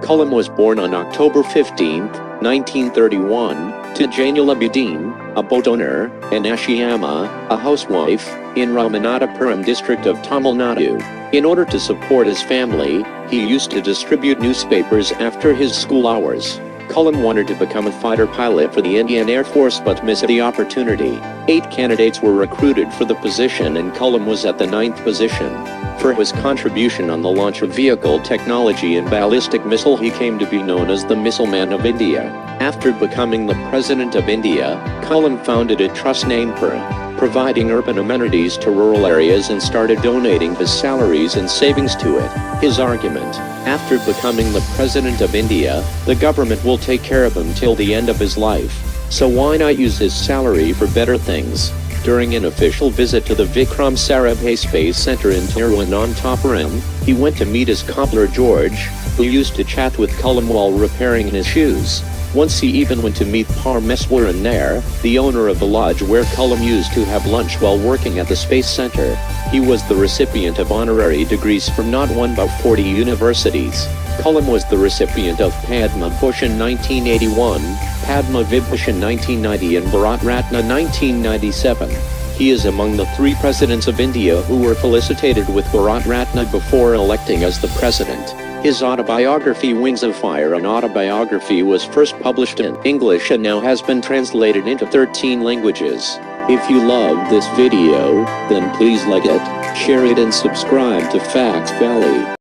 Kalam was born on October 15, 1931, to Jainulabdeen, a boat owner, and Ashiyama, a housewife, in Ramanathapuram district of Tamil Nadu. In order to support his family, he used to distribute newspapers after his school hours. Kalam wanted to become a fighter pilot for the Indian Air Force but missed the opportunity. 8 candidates were recruited for the position and Kalam was at the 9th position. For his contribution on the launch of vehicle technology and ballistic missile, he came to be known as the Missile Man of India. After becoming the President of India, Kalam founded a trust named for providing urban amenities to rural areas and started donating his salaries and savings to it. His argument: after becoming the President of India, the government will take care of him till the end of his life. So why not use his salary for better things? During an official visit to the Vikram Sarabhai Space Center in Tiruvananthapuram, he went to meet his cobbler George, who used to chat with Kalam while repairing his shoes. Once he even went to meet Parmeswaran Nair, the owner of the lodge where Kalam used to have lunch while working at the Space Center. He was the recipient of honorary degrees from not one but 40 universities. Kalam was the recipient of Padma Bhushan 1981, Padma Vibhushan 1990 and Bharat Ratna 1997. He is among the 3 presidents of India who were felicitated with Bharat Ratna before electing as the president. His autobiography Wings of Fire, an autobiography, was first published in English and now has been translated into 13 languages. If you loved this video, then please like it, share it and subscribe to Facts Valley.